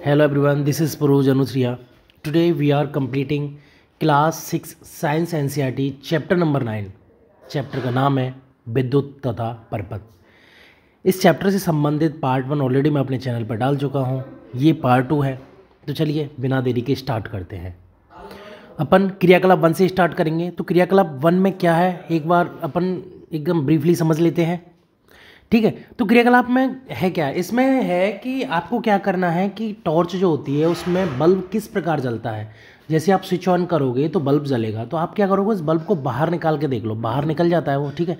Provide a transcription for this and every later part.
Hello everyone, this is Puruj Anusriya. Today we are completing class 6 Science NCERT chapter number 9. Chapter का नाम है विद्युत तथा परपथ। इस चैप्टर से संबंधित पार्ट 1 ऑलरेडी मैं अपने चैनल पर डाल चुका हूँ। ये पार्ट 2 है। तो चलिए बिना देरी के स्टार्ट करते हैं। अपन क्रियाकलाप 1 से स्टार्ट करेंगे। तो क्रियाकलाप 1 में क्या है एक बार अपन एकदम ब्रीफली समझ लेते हैं। ठीक है, तो क्रियाकलाप में है क्या, इसमें है कि आपको क्या करना है कि टॉर्च जो होती है उसमें बल्ब किस प्रकार जलता है। जैसे आप स्विच ऑन करोगे तो बल्ब जलेगा, तो आप क्या करोगे, इस बल्ब को बाहर निकाल के देख लो। बाहर निकल जाता है वो, ठीक है,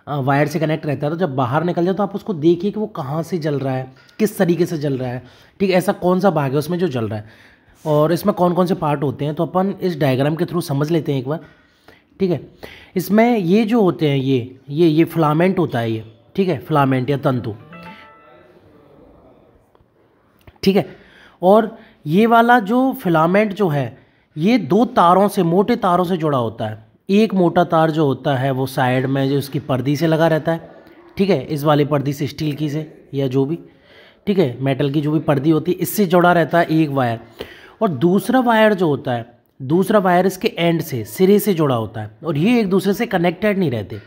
वायर से कनेक्ट रहता है। तो जब बाहर निकल जाए तो आप उसको देखिए कि वो कहाँ से जल रहा है, किस तरीके से जल रहा है। ठीक है, ऐसा कौन सा भाग है उसमें जो जल रहा है और इसमें कौन कौन से पार्ट होते हैं। तो अपन इस डायग्राम के थ्रू समझ लेते हैं एक बार। ठीक है, इसमें ये जो होते हैं ये फिलामेंट होता है ये, ठीक है, फिलामेंट या तंतु। ठीक है, और ये वाला जो फिलामेंट जो है ये दो तारों से, मोटे तारों से जुड़ा होता है। एक मोटा तार जो होता है वो साइड में जो उसकी पर्दी से लगा रहता है। ठीक है, इस वाली पर्दी से, स्टील की से या जो भी, ठीक है, मेटल की जो भी पर्दी होती है, इससे जुड़ा रहता है एक वायर। और दूसरा वायर जो होता है, दूसरा वायर इसके एंड से, सिरे से जुड़ा होता है और ये एक दूसरे से कनेक्टेड नहीं रहते।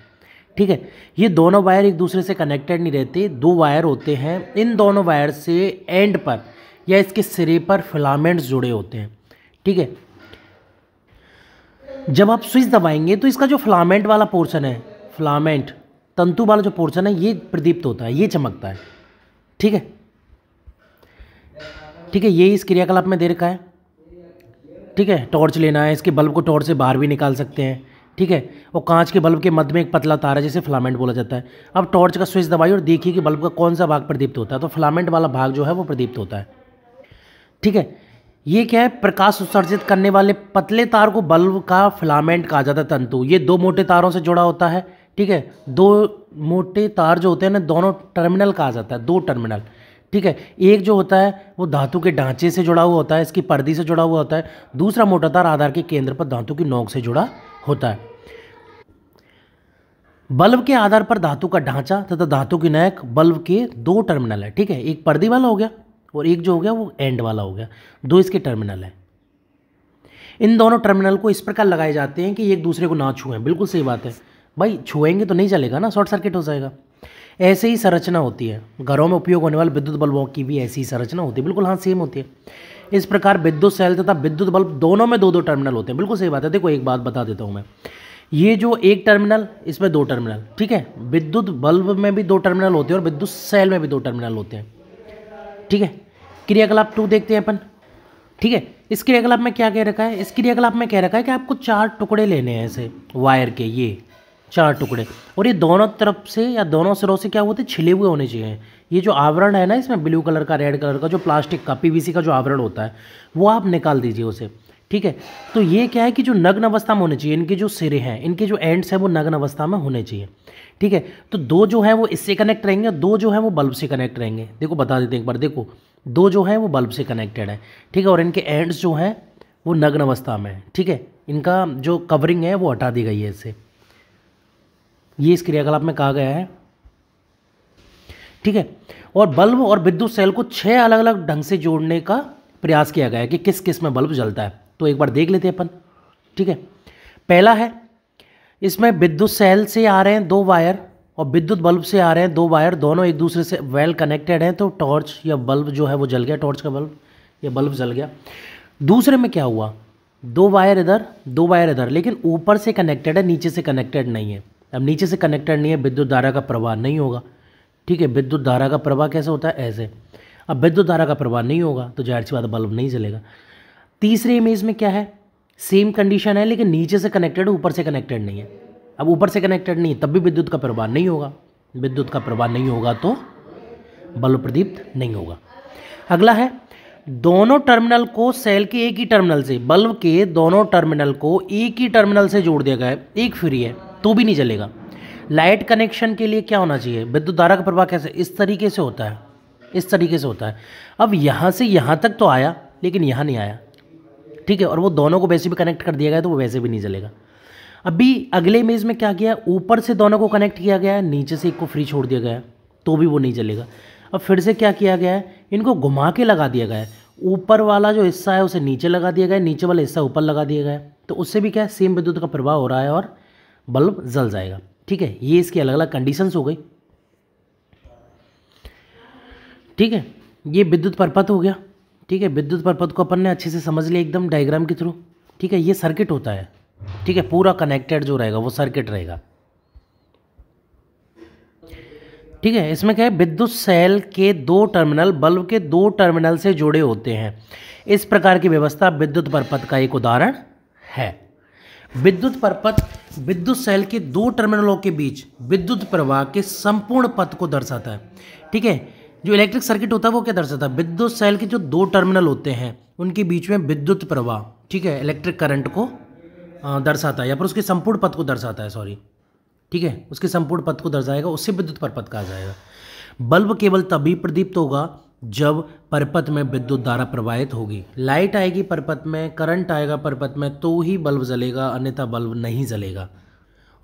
ठीक है, ये दोनों वायर एक दूसरे से कनेक्टेड नहीं रहते। दो वायर होते हैं, इन दोनों वायर से एंड पर या इसके सिरे पर फिलामेंट्स जुड़े होते हैं। ठीक है, जब आप स्विच दबाएंगे तो इसका जो फिलामेंट वाला पोर्शन है, फिलामेंट तंतु वाला जो पोर्शन है, ये प्रदीप्त होता है, ये चमकता है। ठीक है, ठीक है, ये इस क्रियाकलाप में दे रखा है। ठीक है, टॉर्च लेना है, इसके बल्ब को टॉर्च से बाहर भी निकाल सकते हैं। ठीक है, और कांच के बल्ब के मध्य में एक पतला तार है जिसे फिलामेंट बोला जाता है। अब टॉर्च का स्विच दबाइए और देखिए कि बल्ब का कौन सा भाग प्रदीप्त होता है। तो फिलामेंट वाला भाग जो है वो प्रदीप्त होता है। ठीक है, ये क्या है, प्रकाश उत्सर्जित करने वाले पतले तार को बल्ब का फिलामेंट कहा जाता है, तंतु। ये दो मोटे तारों से जुड़ा होता है। ठीक है, दो मोटे तार जो होते हैं ना, दोनों टर्मिनल कहा जाता है, दो टर्मिनल। ठीक है, एक जो होता है वो धातु के ढांचे से जुड़ा हुआ होता है, इसकी पर्दी से जुड़ा हुआ होता है। दूसरा मोटा तार आधार के केंद्र पर धातु की नोक से जुड़ा होता है। बल्ब के आधार पर धातु का ढांचा तथा धातु की नोक बल्ब के दो टर्मिनल है। ठीक है, एक पर्दी वाला हो गया और एक जो हो गया वो एंड वाला हो गया। दो इसके टर्मिनल है। इन दोनों टर्मिनल को इस प्रकार लगाए जाते हैं कि एक दूसरे को ना छुएं। बिल्कुल सही बात है भाई, छुएंगे तो नहीं चलेगा ना, शॉर्ट सर्किट हो जाएगा। ऐसे ही संरचना होती है, घरों में उपयोग होने वाले विद्युत बल्बों की भी ऐसी ही संरचना होती है। बिल्कुल हाँ, सेम होती है। इस प्रकार विद्युत सेल तथा विद्युत बल्ब दोनों में दो दो टर्मिनल होते हैं। बिल्कुल सही बात है। देखो एक बात बता देता हूँ मैं, ये जो एक टर्मिनल, इसमें दो टर्मिनल। ठीक है, विद्युत बल्ब में भी दो टर्मिनल होते हैं और विद्युत सेल में भी दो टर्मिनल होते हैं। ठीक है, क्रियाकलाप 2 देखते हैं अपन। ठीक है, इस क्रियाकलाप में क्या कह रखा है, इस क्रियाकलाप में कह रखा है कि आपको 4 टुकड़े लेने हैं ऐसे वायर के, ये 4 टुकड़े, और ये दोनों तरफ से या दोनों सिरों से क्या होते हैं, छिले हुए होने चाहिए। ये जो आवरण है ना इसमें, ब्लू कलर का, रेड कलर का, जो प्लास्टिक का, पीवीसी का जो आवरण होता है, वो आप निकाल दीजिए उसे। ठीक है, तो ये क्या है कि जो नग्न अवस्था में होने चाहिए, इनके जो सिरे हैं, इनके जो एंड्स हैं वो नग्न अवस्था में होने चाहिए। ठीक है, तो दो जो है वो इससे कनेक्ट रहेंगे और दो जो है वो बल्ब से कनेक्ट रहेंगे। देखो बता देते हैं एक बार, देखो दो जो है वो बल्ब से कनेक्टेड है। ठीक है, और इनके एंड्स जो हैं वो नग्न अवस्था में है। ठीक है, इनका जो कवरिंग है वो हटा दी गई है इससे। ये इस क्रियाकलाप में कहा गया है। ठीक है, और बल्ब और विद्युत सेल को 6 अलग अलग ढंग से जोड़ने का प्रयास किया गया है कि किस किस में बल्ब जलता है। तो एक बार देख लेते हैं अपन। ठीक है, पहला है, इसमें विद्युत सेल से आ रहे हैं 2 वायर और विद्युत बल्ब से आ रहे हैं 2 वायर, दोनों एक दूसरे से वेल कनेक्टेड हैं। तो टॉर्च या बल्ब जो है वो जल गया, टॉर्च का बल्ब या बल्ब जल गया। दूसरे में क्या हुआ, 2 वायर इधर, 2 वायर इधर, लेकिन ऊपर से कनेक्टेड है, नीचे से कनेक्टेड नहीं है। अब नीचे से कनेक्टेड नहीं है, विद्युत धारा का प्रवाह नहीं होगा। ठीक है, विद्युत धारा का प्रवाह कैसे होता है, ऐसे। अब विद्युत धारा का प्रवाह नहीं होगा तो जाहिर सी बात है बल्ब नहीं जलेगा। तीसरे इमेज में क्या है, सेम कंडीशन है लेकिन नीचे से कनेक्टेड है, ऊपर से कनेक्टेड नहीं है। अब ऊपर से कनेक्टेड नहीं है तब भी विद्युत का प्रवाह नहीं होगा। विद्युत का प्रवाह नहीं होगा तो बल्ब प्रदीप्त नहीं होगा। अगला है, दोनों टर्मिनल को सेल के एक ही टर्मिनल से, बल्ब के दोनों टर्मिनल को एक ही टर्मिनल से जोड़ दिया गया है, एक फ्री है तो भी नहीं जलेगा। लाइट कनेक्शन के लिए क्या होना चाहिए, विद्युत धारा का प्रवाह कैसे, इस तरीके से होता है, इस तरीके से होता है। अब यहाँ से यहाँ तक तो आया लेकिन यहाँ नहीं आया। ठीक है, और वो दोनों को वैसे भी कनेक्ट कर दिया गया तो वो वैसे भी नहीं जलेगा। अभी अगले इमेज में क्या किया, ऊपर से दोनों को कनेक्ट किया गया है, नीचे से एक को फ्री छोड़ दिया गया है तो भी वो नहीं जलेगा। अब फिर से क्या किया गया है, इनको घुमा के लगा दिया गया है। ऊपर वाला जो हिस्सा है उसे नीचे लगा दिया गया, नीचे वाला हिस्सा ऊपर लगा दिया गया, तो उससे भी क्या है, सेम विद्युत का प्रवाह हो रहा है और बल्ब जल जाएगा। ठीक है, ये इसकी अलग अलग कंडीशंस हो गई। ठीक है, ये विद्युत परपथ हो गया। ठीक है, विद्युत परपथ को अपन ने अच्छे से समझ लिया एकदम डायग्राम के थ्रू। ठीक है, ये सर्किट होता है। ठीक है, पूरा कनेक्टेड जो रहेगा वो सर्किट रहेगा। ठीक है, इसमें क्या है, विद्युत सेल के दो टर्मिनल बल्ब के दो टर्मिनल से जुड़े होते हैं। इस प्रकार की व्यवस्था विद्युत परपथ का एक उदाहरण है। विद्युत परपथ विद्युत सेल के दो टर्मिनलों के बीच विद्युत प्रवाह के संपूर्ण पथ को दर्शाता है। ठीक है, जो इलेक्ट्रिक सर्किट होता है वो क्या दर्शाता है, विद्युत सेल के जो दो टर्मिनल होते हैं उनके बीच में विद्युत प्रवाह, ठीक है, इलेक्ट्रिक करंट को दर्शाता है, या फिर उसके संपूर्ण पथ को दर्शाता है, सॉरी। ठीक है, उसके संपूर्ण पथ को दर्शाएगा, उससे विद्युत परपथ कहा जाएगा। बल्ब केवल तभी प्रदीप्त होगा जब परपथ में विद्युत धारा प्रवाहित होगी। लाइट आएगी परपथ में, करंट आएगा परपथ में, तो ही बल्ब जलेगा, अन्यथा बल्ब नहीं जलेगा।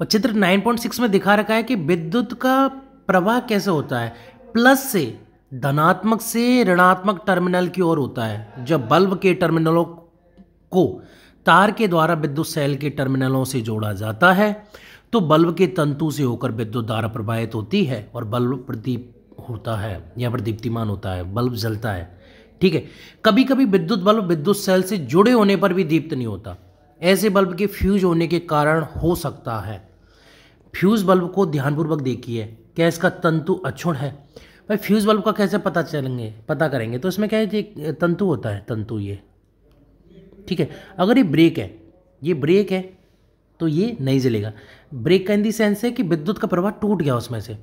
और चित्र 9.6 में दिखा रखा है कि विद्युत का प्रवाह कैसे होता है, प्लस से धनात्मक से ऋणात्मक टर्मिनल की ओर होता है। जब बल्ब के टर्मिनलों को तार के द्वारा विद्युत सेल के टर्मिनलों से जोड़ा जाता है तो बल्ब के तंतु से होकर विद्युत धारा प्रवाहित होती है और बल्ब प्रदीप होता है या फिर दीप्तिमान होता है, बल्ब जलता है। ठीक है, कभी कभी विद्युत बल्ब विद्युत सेल से जुड़े होने पर भी दीप्त नहीं होता। ऐसे बल्ब के फ्यूज होने के कारण हो सकता है। फ्यूज बल्ब को ध्यानपूर्वक देखिए, क्या इसका तंतु अक्षुण्ण है। भाई फ्यूज बल्ब का कैसे पता करेंगे, तो इसमें क्या है, ये तंतु होता है, तंतु ये। ठीक है, अगर ये ब्रेक है तो ये नहीं जलेगा। ब्रेक का इन दी सेंस है कि विद्युत का प्रवाह टूट गया उसमें से।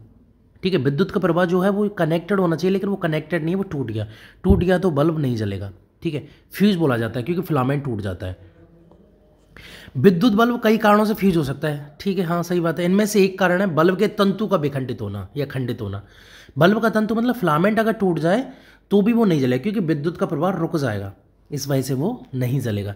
ठीक है, विद्युत का प्रवाह जो है वो कनेक्टेड होना चाहिए, लेकिन वो कनेक्टेड नहीं है, वो टूट गया तो बल्ब नहीं जलेगा। ठीक है, फ्यूज बोला जाता है क्योंकि फिलामेंट टूट जाता है। विद्युत बल्ब कई कारणों से फ्यूज हो सकता है। ठीक है, हाँ सही बात है। इनमें से एक कारण है बल्ब के तंतु का विखंडित होना या खंडित होना। बल्ब का तंतु मतलब फिलामेंट अगर टूट जाए तो भी वो नहीं जलेगा, क्योंकि विद्युत का प्रवाह रुक जाएगा, इस वजह से वो नहीं जलेगा।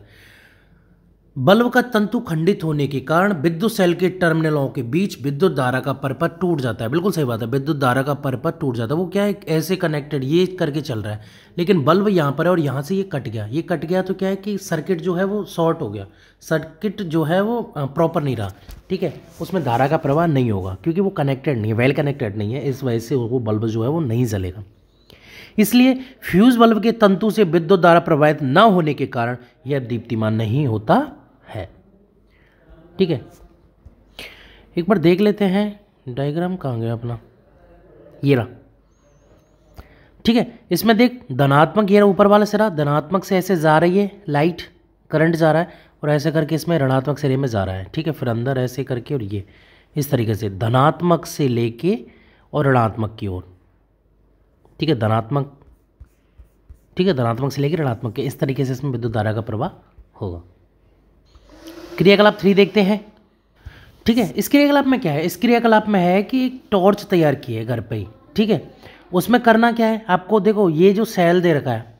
बल्ब का तंतु खंडित होने के कारण विद्युत सेल के टर्मिनलों के बीच विद्युत धारा का परपथ टूट जाता है। बिल्कुल सही बात है, विद्युत धारा का परपथ टूट जाता है। वो क्या है, ऐसे कनेक्टेड ये करके चल रहा है, लेकिन बल्ब यहाँ पर है और यहाँ से ये कट गया तो क्या है कि सर्किट जो है वो शॉर्ट हो गया, सर्किट जो है वो प्रॉपर नहीं रहा। ठीक है, उसमें धारा का प्रवाह नहीं होगा क्योंकि वो कनेक्टेड नहीं है, वेल कनेक्टेड नहीं है, इस वजह से वो बल्ब जो है वो नहीं जलेगा। इसलिए फ्यूज बल्ब के तंतु से विद्युत धारा प्रवाहित न होने के कारण यह दीप्तिमान नहीं होता है। ठीक है, एक बार देख लेते हैं डायग्राम कहाँ गया अपना, ये रहा। ठीक है, इसमें देख धनात्मक, ये रहा ऊपर वाला सिरा, धनात्मक से ऐसे जा रही है लाइट, करंट जा रहा है, और ऐसे करके इसमें ऋणात्मक सिरे में जा रहा है। ठीक है, फिर अंदर ऐसे करके, और ये इस तरीके से धनात्मक से लेके और ऋणात्मक की ओर। ठीक है, धनात्मक से लेके ऋणात्मक के, इस तरीके से इसमें विद्युत धारा का प्रवाह होगा। क्रियाकलाप 3 देखते हैं। ठीक है, इस क्रियाकलाप में क्या है, इस क्रियाकलाप में है कि एक टॉर्च तैयार की है घर पे ही। ठीक है, उसमें करना क्या है आपको, देखो ये जो सेल दे रखा है,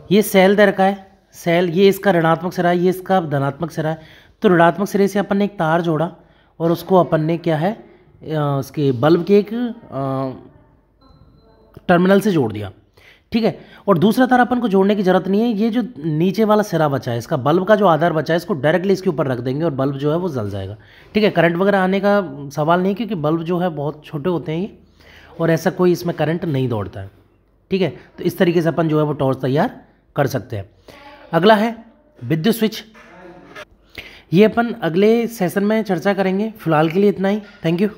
ये सेल दे रखा है, सेल ये इसका ऋणात्मक सिरा है, ये इसका धनात्मक सिरा है। तो ऋणात्मक सिरे से अपन ने एक तार जोड़ा और उसको अपन ने क्या है, उसके बल्ब के एक टर्मिनल से जोड़ दिया। ठीक है, और दूसरा तार अपन को जोड़ने की जरूरत नहीं है। ये जो नीचे वाला सिरा बचा है, इसका बल्ब का जो आधार बचा है, इसको डायरेक्टली इसके ऊपर रख देंगे और बल्ब जो है वो जल जाएगा। ठीक है, करंट वगैरह आने का सवाल नहीं, क्योंकि बल्ब जो है बहुत छोटे होते हैं ये, और ऐसा कोई इसमें करंट नहीं दौड़ता है। ठीक है, तो इस तरीके से अपन जो है वो टॉर्च तैयार कर सकते हैं। अगला है विद्युत स्विच। ये अपन अगले सेशन में चर्चा करेंगे। फिलहाल के लिए इतना ही। Thank you.